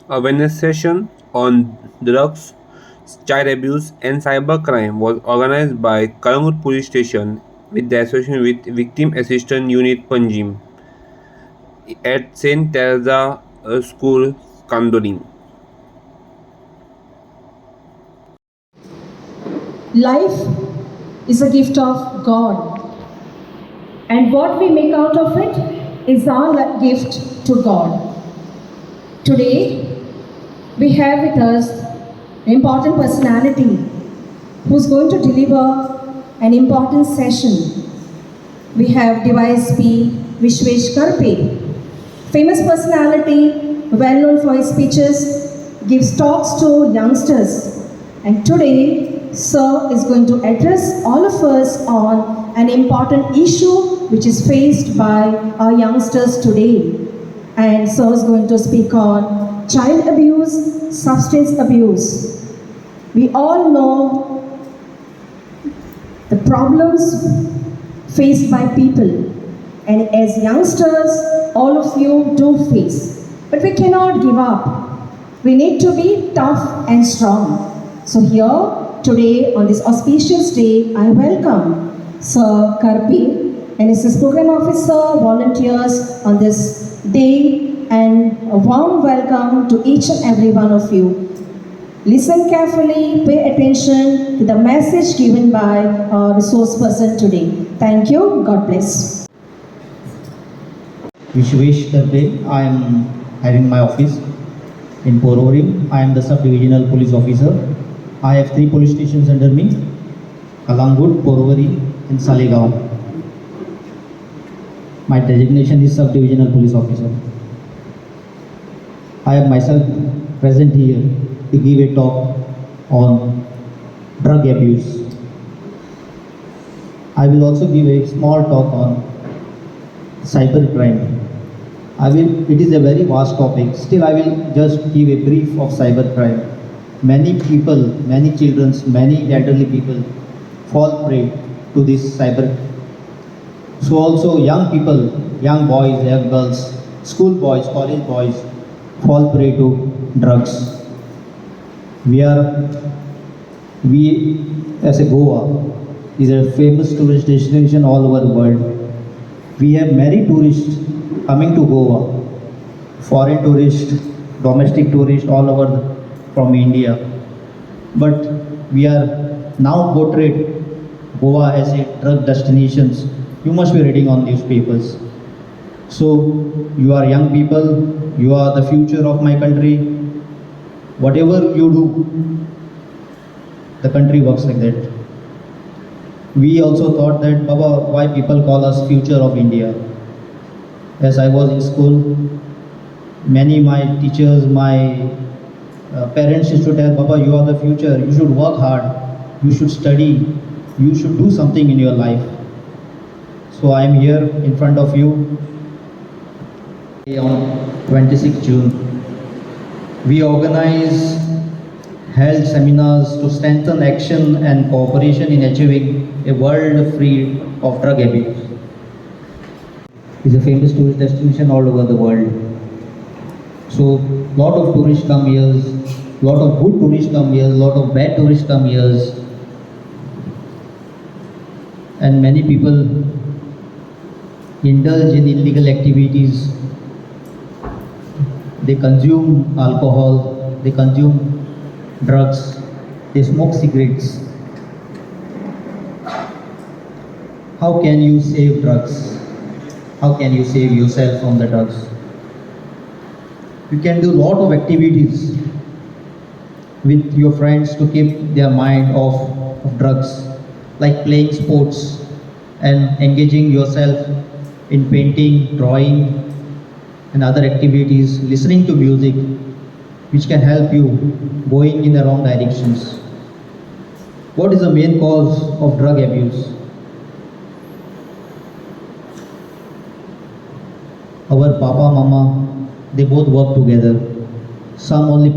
awareness session on drugs, child abuse, and cybercrime was organized by Calangute Police Station with the association with Victim Assistance Unit Panjim at Saint Teresa School, Candolim. Life is a gift of God, and what we make out of it is our gift to God. Today, we have with us an important personality who's going to deliver an important session. We have Device P. Vishwesh Karpe, famous personality, well known for his speeches, gives talks to youngsters. And today, Sir is going to address all of us on an important issue which is faced by our youngsters today. And Sir is going to speak on child abuse, substance abuse. We all know the problems faced by people, and as youngsters, all of you do face. But we cannot give up. We need to be tough and strong. So here, today, on this auspicious day, I welcome Sir Karpi and his program officer, volunteers on this day, and a warm welcome to each and every one of you. Listen carefully, pay attention to the message given by our resource person today. Thank you. God bless. Vishwesh Karpe. I am having my office in Pororim. I am the sub-divisional police officer. I have 3 police stations under me: Calangute, Porvorim, and Salegaon. My designation is sub-divisional police officer. I am myself present here to give a talk on drug abuse. I will also give a small talk on cybercrime. It is a very vast topic. Still, I will just give a brief of cybercrime. Many people, many children, many elderly people fall prey to this cyber. So also young people, young boys, young girls, school boys, college boys fall prey to drugs. We as a Goa is a famous tourist destination all over the world. We have many tourists coming to Goa, foreign tourists, domestic tourists all over from India. But we are now portrayed Goa as a drug destinations. You must be reading on newspapers. So you are young people, you are the future of my country. Whatever you do, the country works like that. We also thought that, Baba, why people call us future of India? As I was in school, many my teachers, my parents used to tell, Baba, you are the future, you should work hard, you should study, you should do something in your life. So I am here in front of you on 26 June. We organize held seminars to strengthen action and cooperation in achieving a world free of drug abuse. It's a famous tourist destination all over the world. So lot of tourists come here, lot of good tourists come here, lot of bad tourists come here, and many people indulge in illegal activities. They consume alcohol, they consume drugs, they smoke cigarettes. How can you save drugs? How can you save yourself from the drugs? You can do a lot of activities with your friends to keep their mind off of drugs, like playing sports and engaging yourself in painting, drawing, and other activities, listening to music, which can help you going in the wrong directions. What is the main cause of drug abuse? Our papa, mama, they both work together. Some only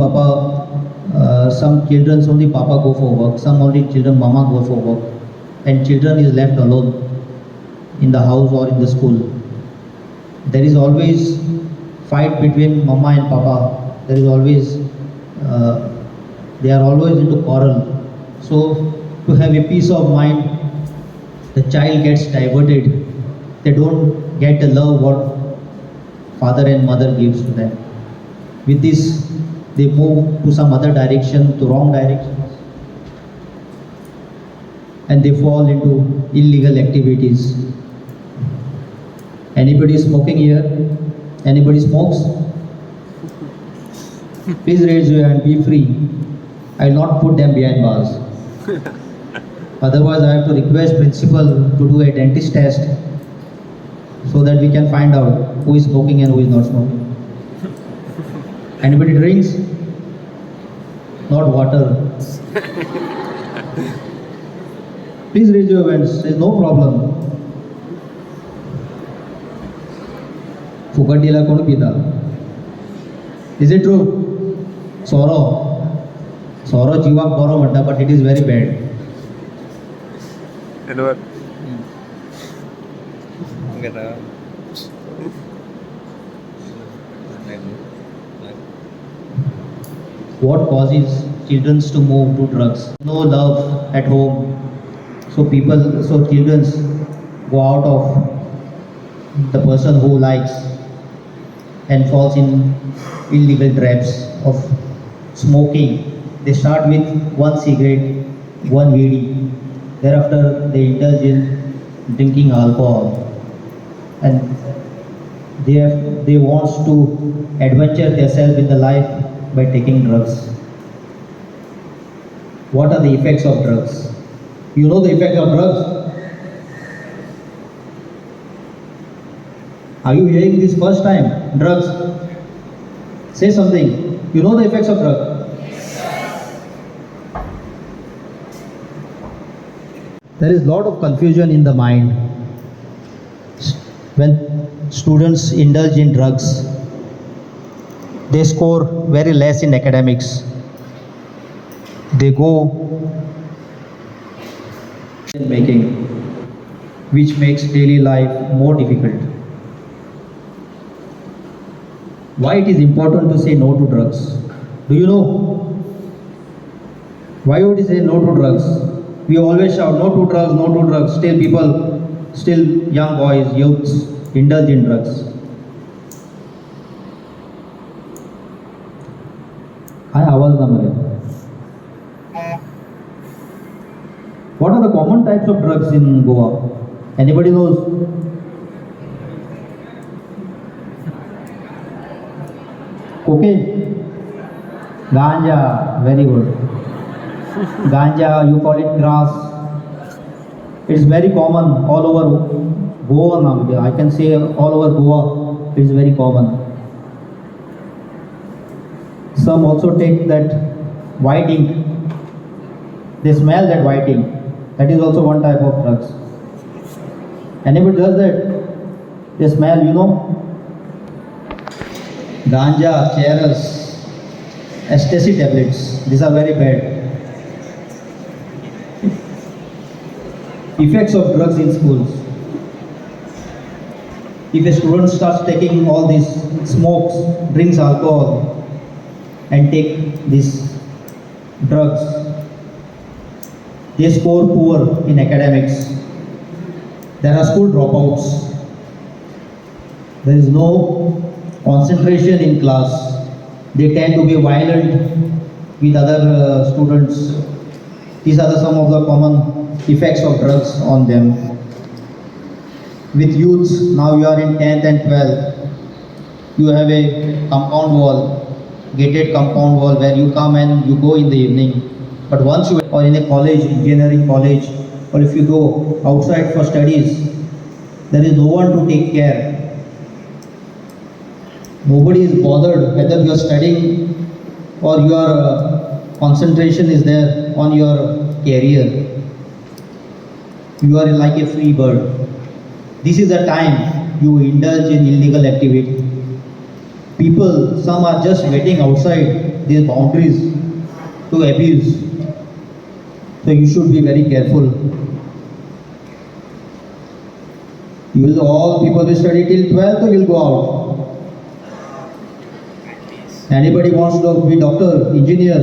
some children's only papa go for work, some only children mama go for work, and children is left alone in the house or in the school. There is always fight between mama and papa. there is always, they are always into quarrel. So to have a peace of mind, the child gets diverted. They don't get the love what father and mother gives to them. With this, they move to some other direction, to wrong directions, and they fall into illegal activities. Anybody smoking here? Anybody smokes? Please raise your hand, be free. I will not put them behind bars. Otherwise, I have to request principal to do a dentist test so that we can find out who is smoking and who is not smoking. Anybody drinks? Not water. Please raise your hands. There is no problem. फुकटीला कोण पिता? Is it true? Sorrow जीवाक बरो म्हणटा, but it is very bad. What causes children to move to drugs? No love at home. So children go out of the person who likes and falls in illegal traps of smoking. They start with one cigarette, one weed. Thereafter, they indulge in drinking alcohol, and they want to adventure themselves in the life by taking drugs. What are the effects of drugs? You know the effects of drugs? Are you hearing this first time? Drugs. Say something. You know the effects of drugs? There is a lot of confusion in the mind. When students indulge in drugs, they score very less in academics. They go making, which makes daily life more difficult. Why it is important to say no to drugs? Do you know? Why would you say no to drugs? We always shout no to drugs, no to drugs. Still young boys, youths indulge in drugs. Hi, आवाज ना मरे. What are the common types of drugs in Goa? Anybody knows? Cocaine, ganja, very good. Ganja, you call it grass. It's very common all over Goa now. I can say all over Goa, it's very common. Some also take that white ink. They smell that white ink. That is also one type of drugs. Anybody does that? They smell, you know? Ganja, cheras, ecstasy tablets. These are very bad. Effects of drugs in schools. If a student starts taking all these, smokes, drinks alcohol, and take these drugs, they score poor in academics. There are school dropouts. There is no concentration in class. They tend to be violent with other students. These are some of the common effects of drugs on them. With youths, now you are in 10th and 12th, you have a compound wall, gated compound wall where you come and you go in the evening. But once you are in a college, engineering college, or if you go outside for studies, there is no one to take care. Nobody is bothered whether you are studying or your concentration is there on your career. You are like a free bird. This is the time you indulge in illegal activity. People, some are just waiting outside these boundaries to abuse. So you should be very careful. You will all people will study till 12th or you will go out. Anybody wants to be doctor, engineer?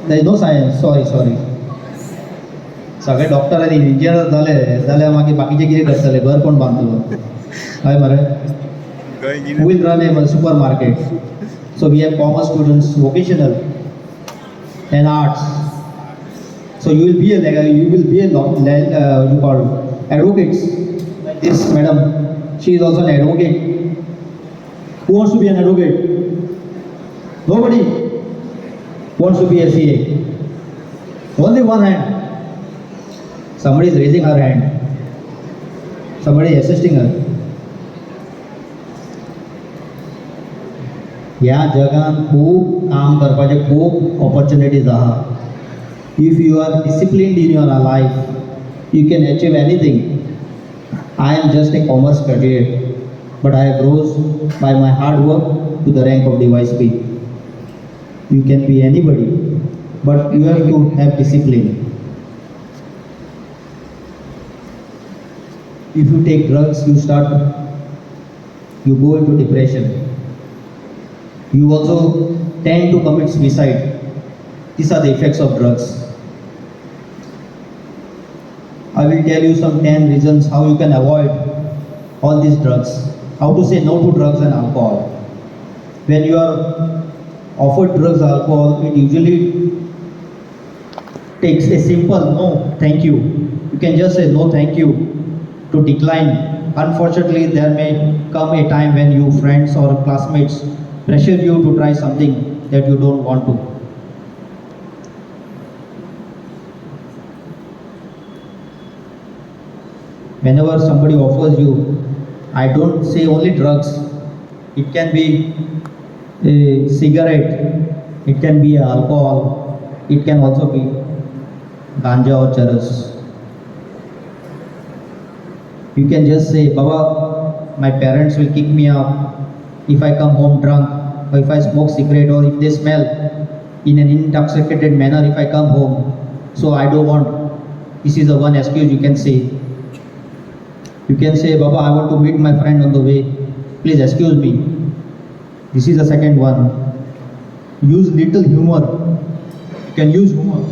There is no science. Sorry. सगळे doctor आनी engineer जाले जाल्यार मागीर बाकीचे कितें करतले घर कोण बांदतलो हय मरे who will run a supermarket. So we have commerce students, vocational and arts. So you will be you call advocates. Like this madam, she is also an advocate. Who wants to be an advocate? Nobody wants to be a CA. Only one hand. Somebody is raising her hand. Somebody is assisting her. ह्या जगान खूब काम करपाचे खूब opportunities आहा. If you are disciplined in your life you can achieve anything. I am just a commerce graduate, but I have rose by my hard work to the rank of Device P. You can be anybody, but you have to have discipline. If you take drugs, you go into depression. You also tend to commit suicide. These are the effects of drugs. I will tell you some 10 reasons how you can avoid all these drugs. How to say no to drugs and alcohol. When you are offered drugs or alcohol, it usually takes a simple no, thank you. You can just say no, thank you to decline. Unfortunately, there may come a time when your friends or classmates pressure you to try something that you don't want to. Whenever somebody offers you, I don't say only drugs. It can be a cigarette, it can be alcohol, it can also be ganja or charas. You can just say, Baba, my parents will kick me out if I come home drunk, or if I smoke cigarette, or if they smell in an intoxicated manner if I come home. So I don't want. This is the one excuse you can say. You can say, Baba, I want to meet my friend on the way. Please excuse me. This is the second one. Use little humor. You can use humor.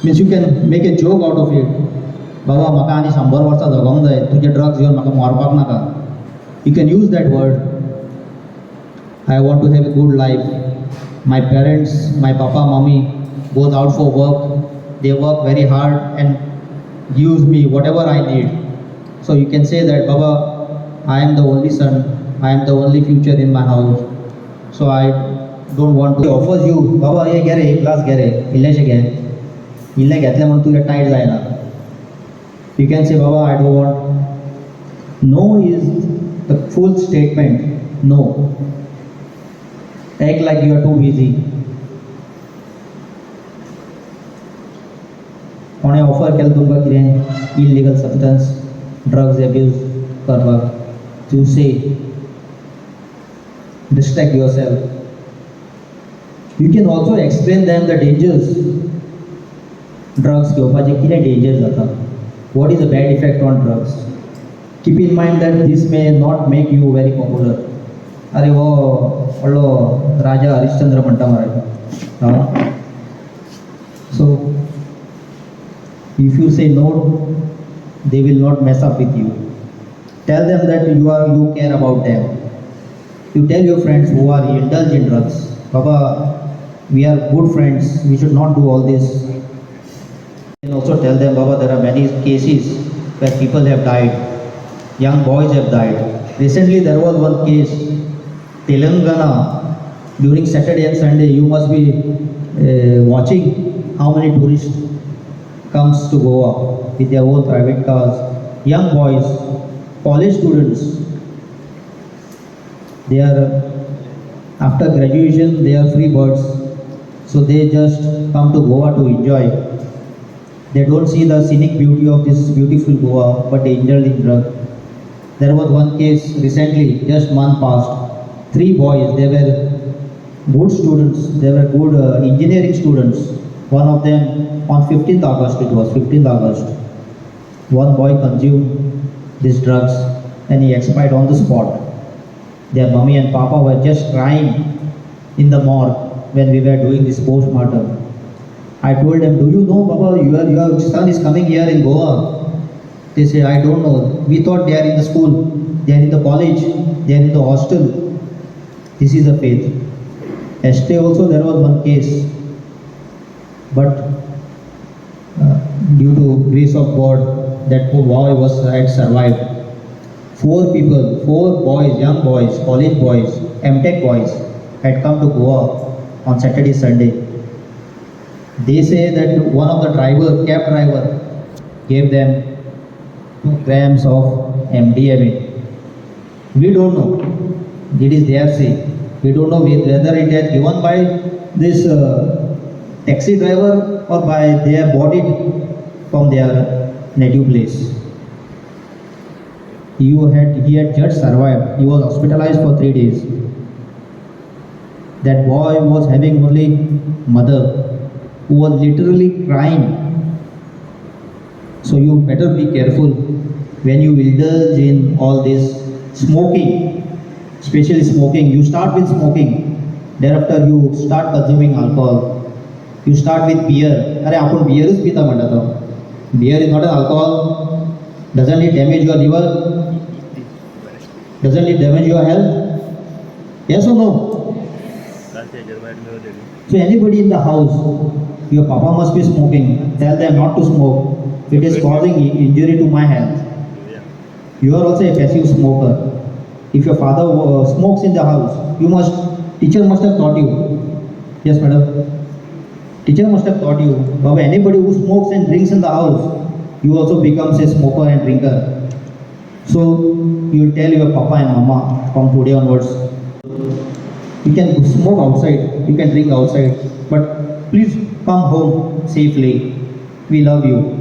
Means you can make a joke out of it. Baba, म्हाका आनी 100 वर्सां जगोंक जाय. तुजे drugs घेवन म्हाका मारपाक नाका. You can use that word. I want to have a good life. My parents, my papa, mommy, goes out for work. They work very hard and gives me whatever I need. So you can say that, Baba, I am the only son. I am the only future in my house. So I don't want to. He offers you, Baba, ये घे रे, एक glass घे रे, इल्लेशें घे. इल्लें घेतलें म्हणून तुजें टायट जायना. You can say, Baba, I don't want. No is the full statement. No. Act like you are too busy. कोणें ऑफर केलें तुमकां कितें इल्लीगल सबस्टन्स ड्रग्स एब्यूज करपाक. You say, distract yourself. You can also explain them the dangers. Drugs घेवपाचे कितें danger जाता. What is the bad effect on drugs? Keep in mind that this may not make you very popular. अरे वो व्हडलो राजा हरिश्चंद्र म्हणटा मरे. So if you say no, they will not mess up with you. Tell them that you care about them. You tell your friends who are indulged in drugs, Baba, we are good friends, we should not do all this. And also tell them, Baba, there are many cases where people have died, young boys have died. Recently there was one case, Telangana, during Saturday and Sunday. You must be watching how many tourists comes to Goa with their own private cars. Young boys, college students, they are, after graduation, they are free birds. So they just come to Goa to enjoy. They don't see the scenic beauty of this beautiful Goa, but they indulge in drug. There was one case recently, just month past. 3 boys, they were good students, they were good engineering students. One of them on 15th August, it was 15th August, one boy consumed these drugs and he expired on the spot. Their mummy and papa were just crying in the morgue when we were doing this post-mortem. I told them, do you know, Baba, your son is coming here in Goa? They say, I don't know. We thought they are in the school, they are in the college, they are in the hostel. This is the faith. Yesterday also there was one case, but due to grace of God, that boy had survived. Four people, four boys, young boys, college boys, MTech boys, had come to Goa on Saturday, Sunday. They say that one of the cab driver, gave them 2 grams of MDMA. We don't know. It is their say. We don't know whether it is given by this taxi driver or by their body from their native place. He had just survived. He was hospitalized for 3 days. That boy was having only mother who was literally crying. So you better be careful when you indulge in all this smoking, especially smoking. You start with smoking, thereafter you start consuming alcohol. You start with beer. Are आपण beer is pita म्हणतात. Beer is not an alcohol. Doesn't it damage your liver? Doesn't it damage your health? Yes or no? So anybody in the house, your papa must be smoking. Tell them not to smoke. It is causing injury to my health. You are also a passive smoker. If your father smokes in the house, teacher must have taught you. Yes, madam. Teacher must have taught you. But anybody who smokes and drinks in the house, you also becomes a smoker and drinker. So you tell your papa and mama from today onwards, you can smoke outside, you can drink outside, but please come home safely. We love you.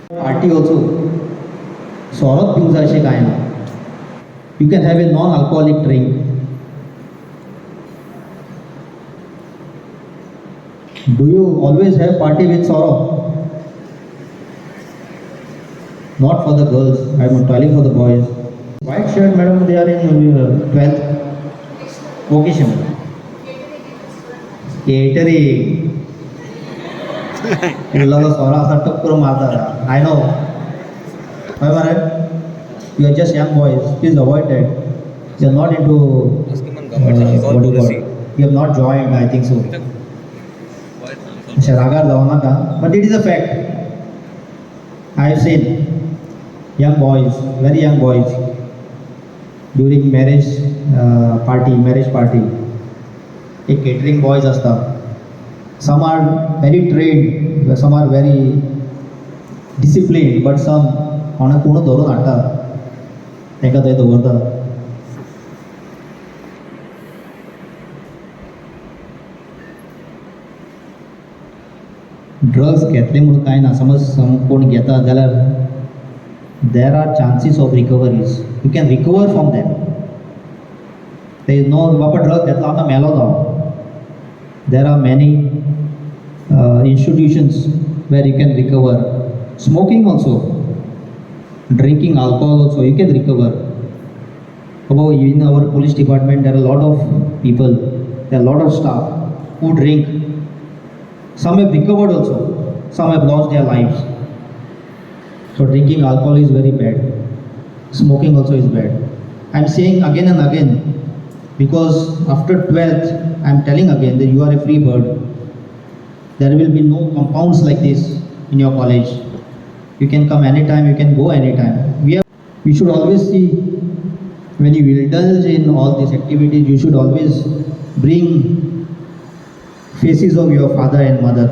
Party also. Sorot पिऊजा असे काय ना. You can have a non-alcoholic drink. Do you always have party with sorrow? Not for the girls. I am telling for the boys. White shirt, madam. They are in 12th vocation. Catering. मुलाला सोरा असा टप करून मारतात. I know. However, you are just young boys. Please avoid that. You are not into what do you call it? You have not joined. I think so. रागार जाऊ नका. But it is a fact. I have seen young boys, very young boys, during marriage party. एक catering boys असतात. Some are very trained, some are very disciplined, but some कोणा कोण धरून हाडटात. ताका थंय दवरतात. ड्रग्स घेतले म्हणून कांय ना. समज कोण घेता जाल्यार there are chances of recoveries. You can recover from them. There is no Baba drugs घेतला आता मेलो जावं. There are many institutions where you can recover. Smoking also, drinking alcohol also, you can recover. About in our police department, there are a lot of people, there are a lot of staff who drink. Some have recovered also, some have lost their lives. So drinking alcohol is very bad. Smoking also is bad. I am saying again and again, because after 12th, I am telling again that you are a free bird. There will be no compounds like this in your college. You can come anytime, you can go anytime. We should always see, when you indulge in all these activities, you should always bring faces of your father and mother.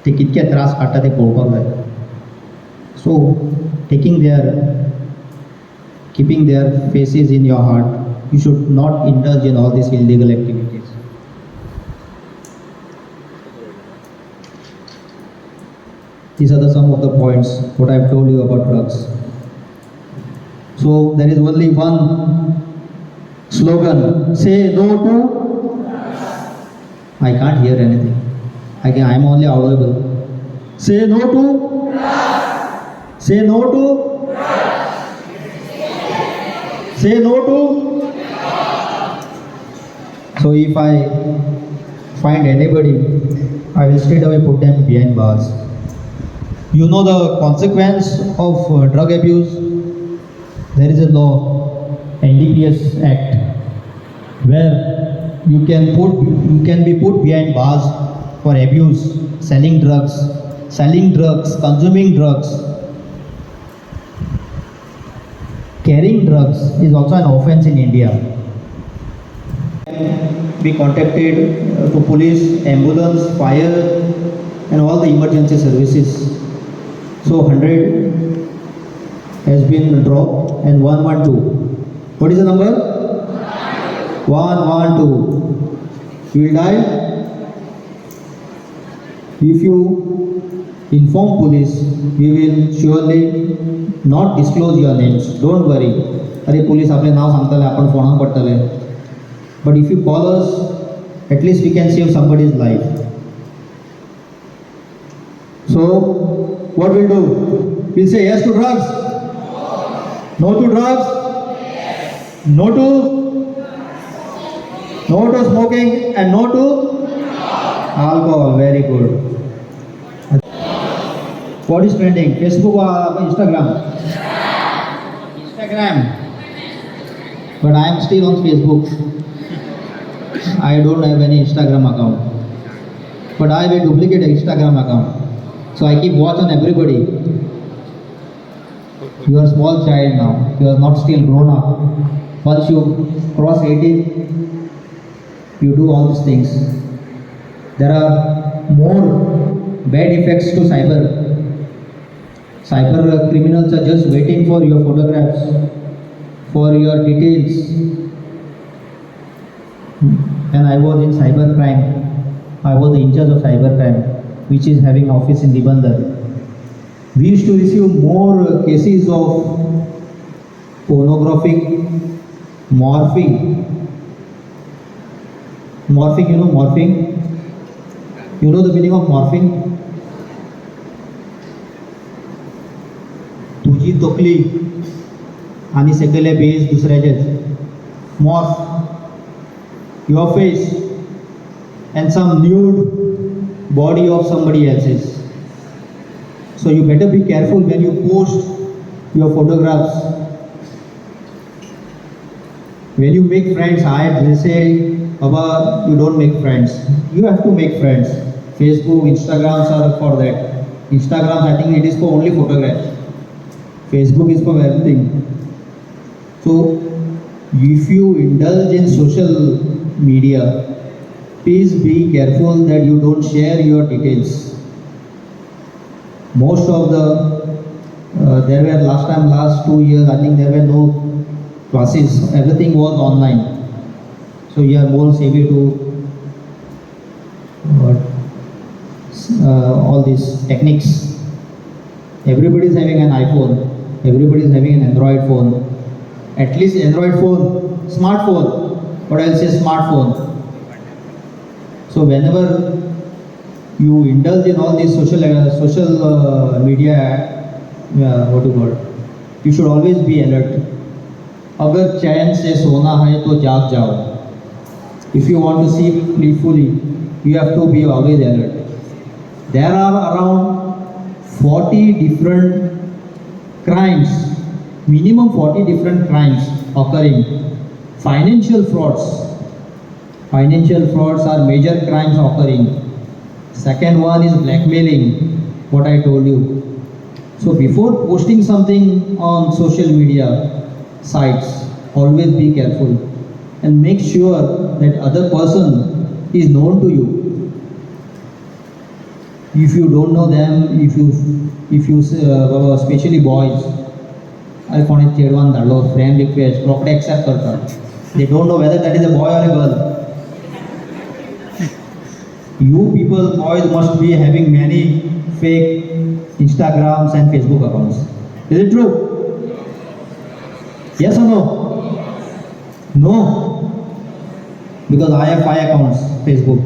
ते कितके त्रास काडटा ते पळोवपाक जाय. So keeping their faces in your heart, you should not indulge in all these illegal activities. These are some of the points what I have told you about drugs. So there is only one slogan: say no to. I can't hear anything. I am only audible. Say no to. Say no to. Say no to. So if I find anybody, I will straight away put them behind bars. You know the consequence of drug abuse? There is a law, NDPS Act, where you can be put behind bars for abuse, selling drugs, consuming drugs. Carrying drugs is also an offense in India. Be contacted to police, ambulance, fire, and all the emergency services. So 100 has been dropped and 112. What is the number? 112. You will die. If you inform police, we will surely not disclose your names. Don't worry. अरे police आपले नाव सांगतले आपण फोनाक पडतले. But if you call us, at least we can save somebody's life. So what we'll do? We'll say yes to drugs. No to drugs. No to smoking, and no to alcohol. Very good. What is trending? Facebook or Instagram? Instagram. But I am still on Facebook. I don't have any Instagram account. But I have a duplicate Instagram account. So I keep watch on everybody. You are a small child now. You are not still grown up. Once you cross 18, you do all these things. There are more bad effects to cyber. Cyber criminals are just waiting for your photographs, for your details. And I was in cyber crime. I was in charge of cyber crime, which is having office in Nibandar. We used to receive more cases of pornographic morphing. Morphing, you know morphing? You know the meaning of morphing? तुझी तकली आणि सगळे base दुसऱ्याचेच morph your face and some nude body of somebody else's. So you better be careful when you post your photographs. When you make friends, they say, Baba, you don't make friends. You have to make friends. Facebook, Instagrams are for that. Instagram, I think it is for only photographs. Facebook is for everything. So if you indulge in social media, please be careful that you don't share your details. Most of there were last 2 years, I think there were no classes. Everything was online. So you are more savvy to all these techniques. Everybody is having an iPhone. Everybody is having an Android phone. At least Android phone, smartphone. What I'll say, smartphone. So whenever you indulge in all these social media, what do you call it? You should always be alert. अगर चैन से सोना है तो जाग जाओ. If you want to sleep peacefully, you have to be always alert. There are around 40 different crimes, minimum 40 different crimes occurring. Financial frauds are major crimes occurring. Second one is blackmailing, what I told you. So before posting something on social media sites, always be careful and make sure that other person is known to you. If you don't know them, if you especially boys, I found it chedwan dalo friend request, rocket accept karta. They don't know whether that is a boy or a girl. You people, boys, must be having many fake Instagrams and Facebook accounts. Is it true? Yes or no? No. Because I have 5 accounts, Facebook.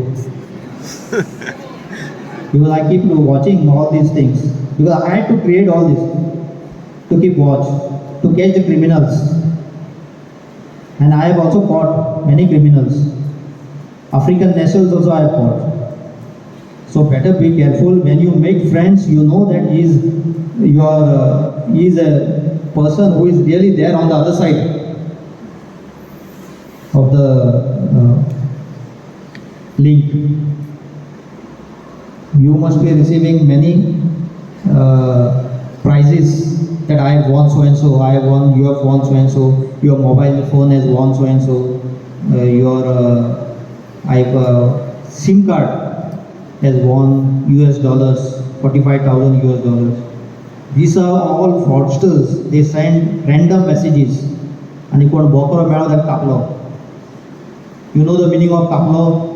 because I keep watching all these things. Because I had to create all this to keep watch, to catch the criminals. And I have also caught many criminals. African nationals also I have caught. So better be careful when you make friends. You know that he is a person who is really there on the other side of the link. You must be receiving many prizes that I have won so and so, I have won, you have won so and so, your mobile phone has won so and so, your SIM card has won US dollars, 45,000 US dollars. These are all fraudsters. They send random messages. And you can walk around that kaplo. You know the meaning of kaplo?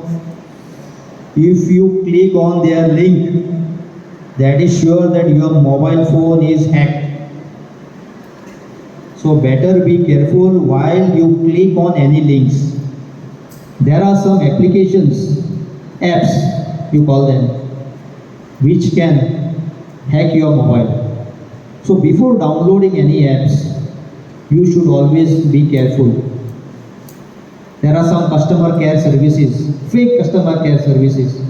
If you click on their link, that is sure that your mobile phone is hacked. So better be careful while you click on any links. There are some applications, apps you call them, which can hack your mobile. So before downloading any apps, you should always be careful. There are some customer care services, fake customer care services.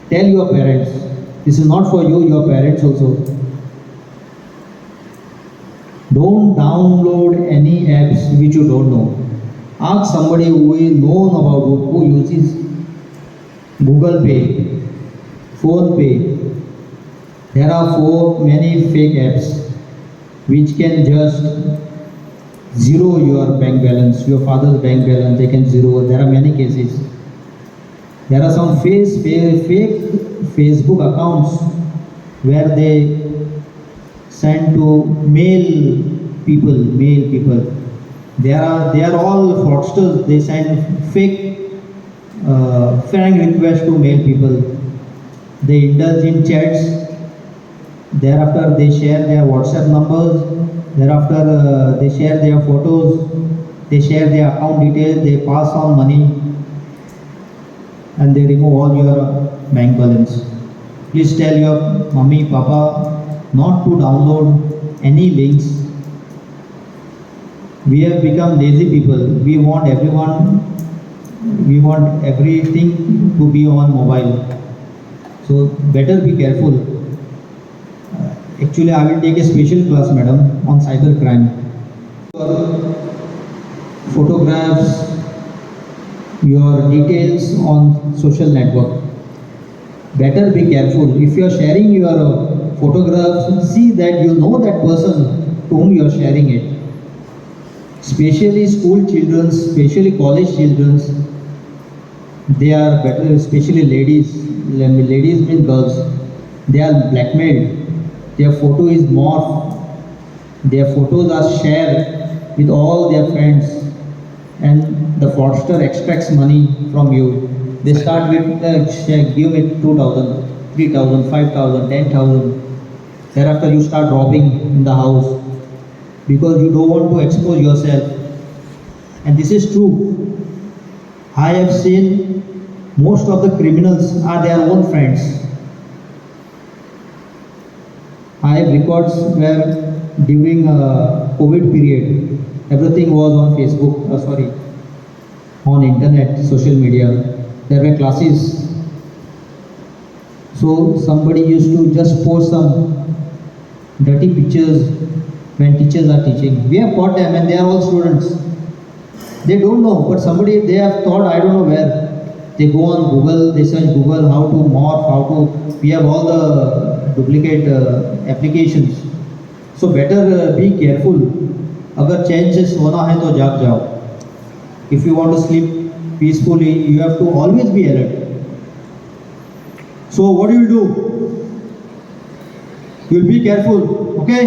Tell your parents. This is not for you, your parents also. Don't download any apps which you don't know. Ask somebody who is known about who uses Google Pay, Phone Pay. There are many fake apps which can just zero your bank balance, your father's bank balance, they can zero. There are many cases. There are some fake Facebook accounts where they send to male people. They are all fraudsters. They send fake friend requests to male people. They indulge in chats. Thereafter, they share their WhatsApp numbers. Thereafter, they share their photos. They share their account details. They pass on money, and they remove all your bank balance. Please tell your mummy, papa not to download any links. We have become lazy people. We want everything to be on mobile. So better be careful. Actually, I will take a special class, madam, on cyber crime. Photographs, your details on social network. Better be careful. If you are sharing your photographs, see that you know that person to whom you are sharing it. Especially school children, especially college children, they are better, especially ladies. Ladies mean girls. They are blackmailed. Their photo is morphed. Their photos are shared with all their friends, and the fraudster extracts money from you. They start with give it 2,000, 3,000, 5,000, 10,000. Thereafter, you start robbing in the house because you don't want to expose yourself. And this is true. I have seen most of the criminals are their own friends. I have records where during COVID period, everything was on Facebook, on internet, social media. There were classes. So somebody used to just post some dirty pictures when teachers are teaching. We have caught them and they are all students. They don't know, but they have thought, I don't know where. They go on Google, they search Google how to morph, we have all the duplicate applications. So better be careful. अगर चैन से सोना है तो जाग जाओ. If you want to sleep peacefully, you have to always be alert. So what do? You will be careful, okay?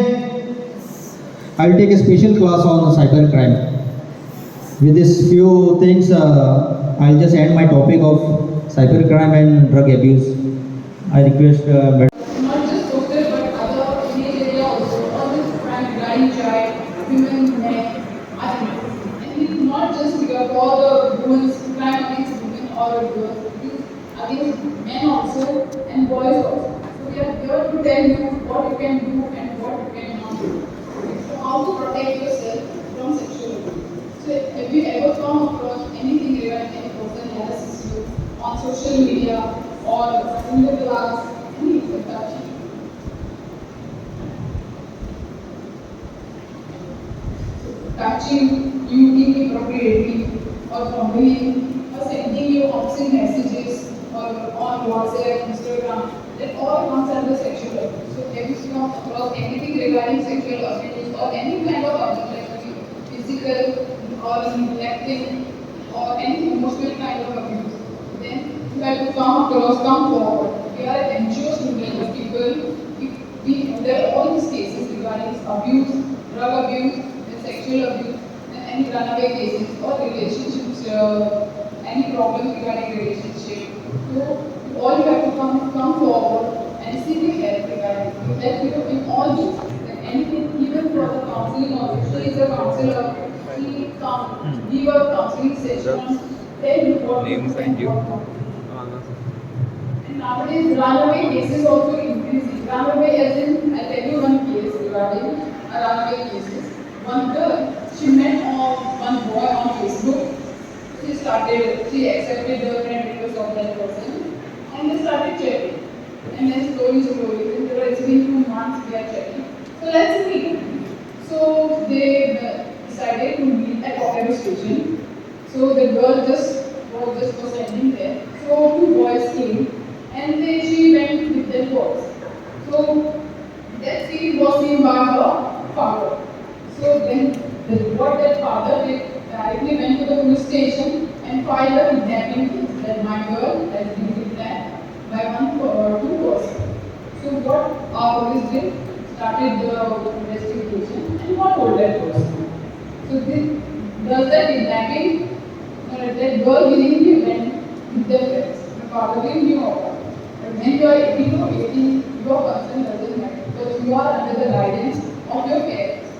I will take a special class on cyber crime. With these few things, I'll just end my topic of cyber crime and drug abuse. I request not just local but other village area also, all this crime regarding child, women, men, are committed. And it is not just for the women's crime against women or girls, it is against men also and boys also. able to tell you what you can do and what you cannot do. So how to protect yourself from sexual abuse. So have you ever come across anything regarding any person harasses you on social media or in the class, anything touching? Touching you inappropriately or fumbling or sending you obscene messages or on WhatsApp, Instagram, that all comes under sexual abuse. So have you come across anything regarding sexual abuse or any kind of abuse like physical or neglecting or any emotional kind of abuse? Then you have to come forward. We are an NGO student of people. We handle all these cases regarding abuse, drug abuse, and sexual abuse, and any runaway cases or relationships, any problems regarding relationship. So all you have to come forward and seek help regarding help you in all these. And anything, even for the counseling also. She is a counselor. She come give a counseling session, tell you what to do and what not. And nowadays, runaway cases also increasing. Runaway, as in, I tell you one case regarding runaway cases. One girl, she met one boy on Facebook. She accepted the friend request of that person, and they started chatting. And then slowly, it's been 2 months they are chatting. So let's meet. So they decided to meet at Ottawa station. So the girl was standing there. So two boys came and then she went with their boys. So that scene was seen by her father. So then what that father did directly went to the police station and filed a kidnapping case that my girl has been kidnapped by one or two persons. So what our police did started the investigation and what told that person. So does that kidnapping that girl willingly went with their friends. The father didn't knew about it. But when you are 18 or 18, your concern doesn't matter because you are under the guidance of your parents.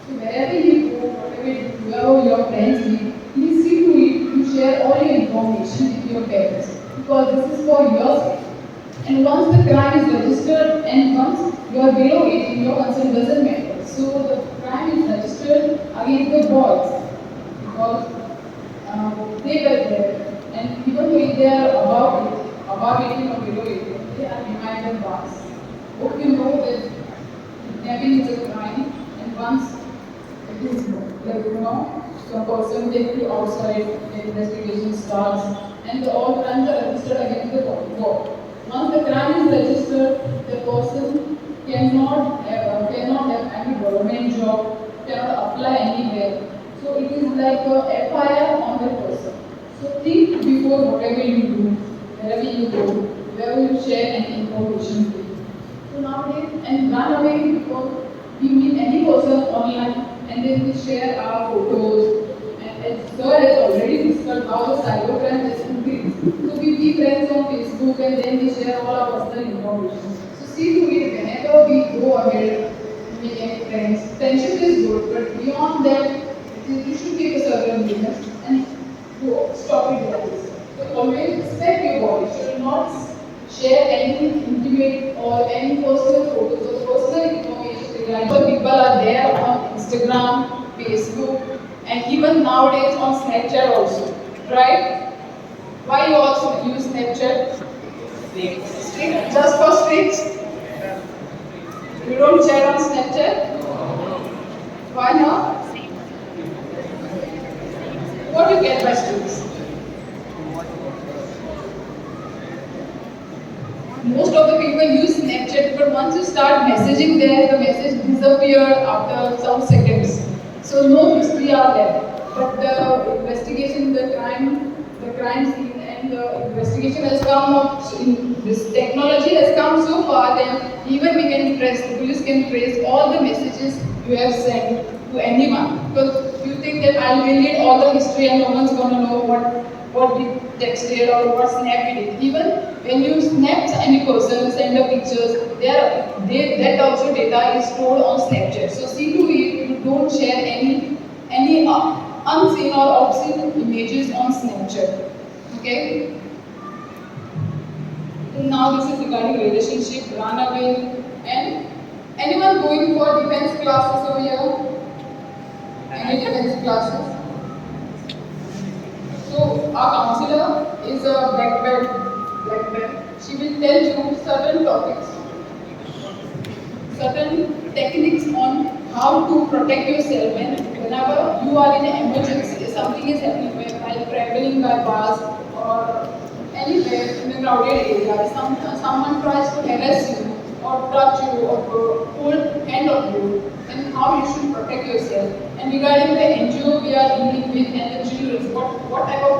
So wherever you go, whatever you do, wherever your friends live, please see to it to share all your information with your parents because this is for your safety. And once the crime is registered and once you are below 18, your concern doesn't matter. So the crime is registered against the boys because they were there. And even though they are above 18 or below 18, they are behind the bars. Hope you know that kidnapping is a crime and once it is like some person takes you outside, the investigation starts and all crimes are registered against the court. Once the crime is registered, the person cannot have any government job, cannot apply anywhere. So it is like a FIR on the person. So think before whatever you do, wherever you go, wherever you share any information with. So nowadays, and run away because we meet any person online and then we share our photos. And as sir has already discussed how the cybercrime has increased. So we be friends on Facebook and then we share all our personal information. So see to it whenever we go ahead, we make friends. Friendship is good, but beyond that, you should keep a certain limit and stop it like this. So always respect your body. You should not share any intimate or any personal photos or personal information regarding. So people are there on Instagram, Facebook, and even nowadays on Snapchat also, right? Why you also use Snapchat? Just for streaks? You don't chat on Snapchat? Why not? What do you get by streaks? Most of the people use Snapchat, but once you start messaging there, the message disappears after some seconds. So no history are there. But the investigation, the crime scene and the investigation has come up, this technology has come so far that even we can trace, the police can trace all the messages you have sent to anyone. Because you think that I'll delete all the history and no one's gonna know what we texted or what snap we did. Even when you snap any person, send the pictures, that also data is stored on Snapchat. So see to it, you don't share any unseen or obscene images on Snapchat. Okay? now this is regarding relationship, runaway, and anyone going for defense classes over here? Any defense classes? So our counselor is a black belt. Black belt. She will tell you certain topics, certain techniques on how to protect yourself whenever you are in an emergency, something is happening while traveling by bus or anywhere in a crowded area, someone tries to harass you or touch you or hold hand of you, then how you should protect yourself. And regarding the NGO we are dealing with and the children, what type of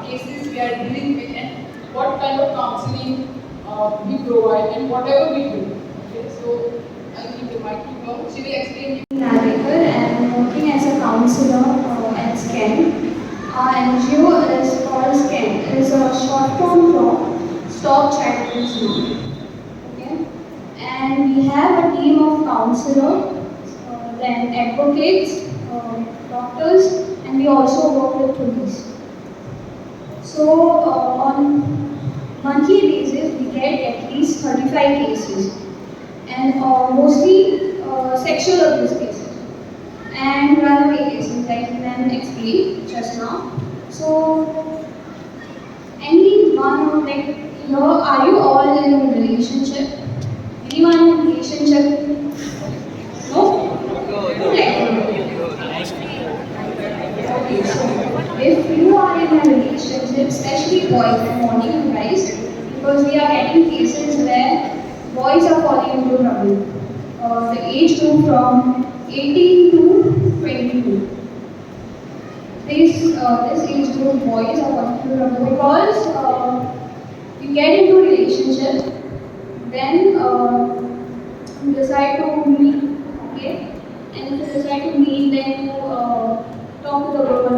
cases we are dealing with and what kind of counseling we provide and whatever we do. Okay, so I give the mic to her. She will explain. Navigator and working as a counselor at SCAN. Our NGO is called SCAN. It is a short form for Stop Child Abuse Now. Okay? And we have a team of counselors, then advocates, doctors, and we also work with police. So on monthly basis, we get at least 35 cases, and mostly sexual abuse cases and runaway cases, like Nan explained just now. So, anyone like here, are you all in a relationship? Anyone in a relationship? No? Okay, so if you are in a relationship, especially boys, I'm warning you guys, because we are getting cases where boys are falling into trouble. The age group from 18 to 22. This age group boys are falling into trouble because you get into a relationship, then you decide to meet, okay? And if you decide to meet, then you talk to the girl,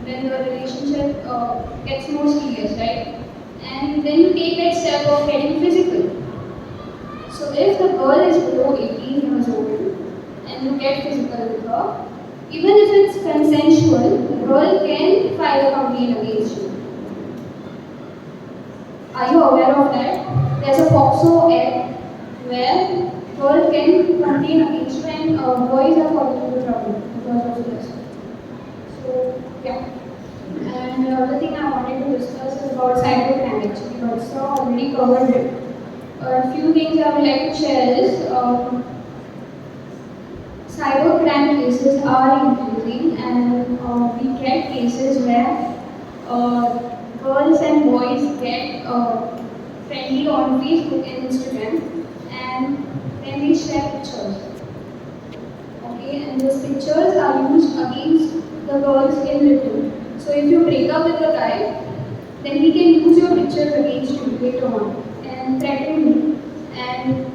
then the relationship gets more serious, right? And then you take that step of getting physical. So if the girl is below 18 years old and you get physical with her, even if it's consensual, the girl can file a complaint against you. Are you aware of that? There's a POCSO Act where girl can complain against you and boys are falling into trouble because of this. So yeah. And the other thing I wanted to discuss is about cybercrime. Actually, also already covered it. A few things I would like to share is cybercrime cases are increasing, and we get cases where girls and boys get friendly on Facebook and Instagram, and then they share pictures. Okay, and those pictures are used against the girls in return. So if you break up with a guy, then he can use your pictures against you later on and threaten you. And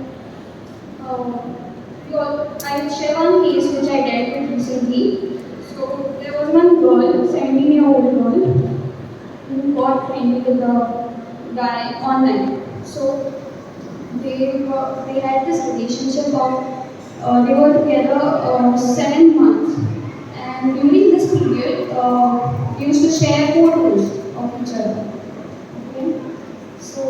I will share one case which I dealt with recently. So there was one girl, 17-year-old girl, who got friendly with a guy online. So they had this relationship of they were together 7 months, and during this period they used to share photos of each other. Okay, so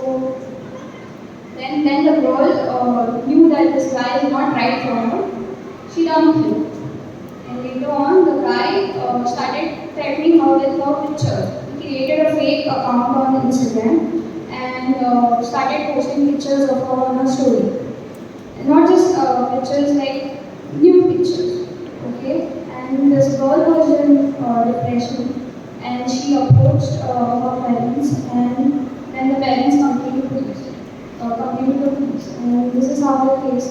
then the girl knew that this guy is not right for her. She dumped him, and later on the guy started threatening her with her pictures. He created a fake account on Instagram and started posting pictures of her on her story. And not just pictures, like new pictures. Okay, and this girl was in depression, and she approached her parents, and then the parents complained to police. And this is how the case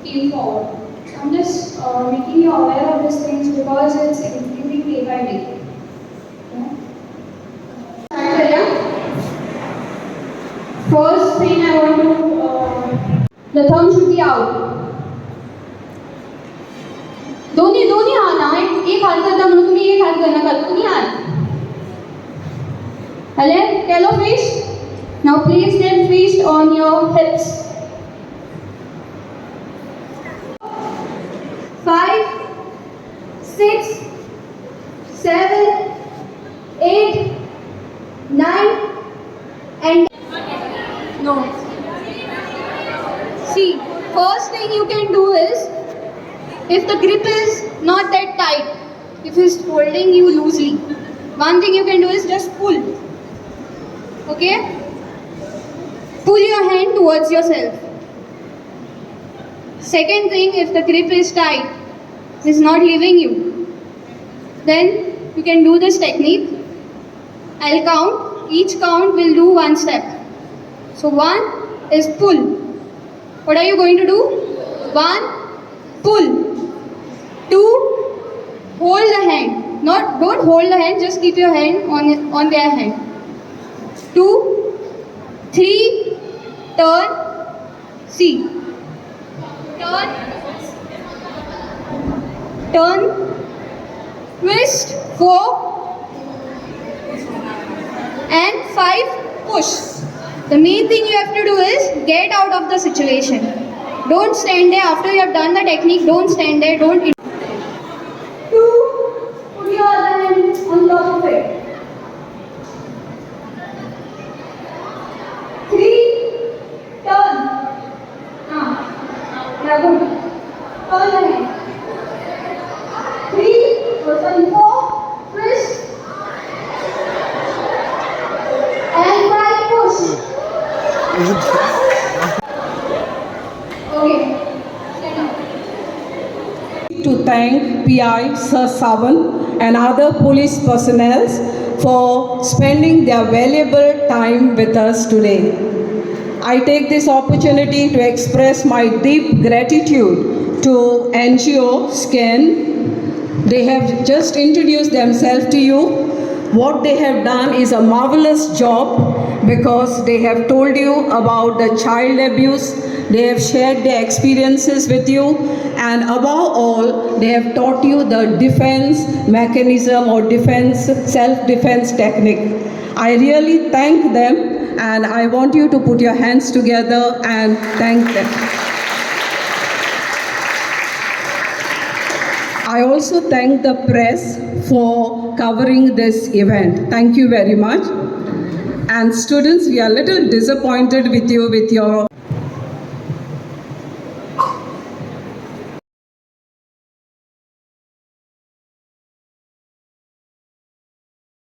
came forward. So I'm just making you aware of these things because it's increasing day by day. First thing I want to, the thumb should be out. दोन्ही हात ना एक हात करता म्हणून तुम्ही एक हात करनाका दोन्ही हात. Helen, tell fist. Now place them fist on your hips. 5, 6, 7, 8, 9, and no. First thing you can do is, if the grip is not that tight, if it's holding you loosely, one thing you can do is just pull. Okay? Pull your hand towards yourself. Second thing, if the grip is tight, is not leaving you, then you can do this technique. I'll count. Each count will do one step. So 1 is pull. What are you going to do? 1, pull. 2, hold the hand. Don't hold the hand, just keep your hand on their hand. 2, 3, turn, see. Turn, twist, 4, and 5, push. The main thing you have to do is get out of the situation. Don't stand there after you have done the technique. Don't stand there. Don't. 2, put your other hand on top of it. 3, turn. Yeah, good. Turn the hand. 4, twist. And 5, push. Okay. Stand up. To thank PI Sir Savan and other police personnel for spending their valuable time with us today. I take this opportunity to express my deep gratitude to NGO SCAN. They have just introduced themselves to you. What they have done is a marvelous job because they have told you about the child abuse. They have shared their experiences with you, and above all, they have taught you the defense mechanism or self-defense technique. I really thank them, and I want you to put your hands together and thank them. I also thank the press for covering this event. Thank you very much. And students, we are a little disappointed with you with your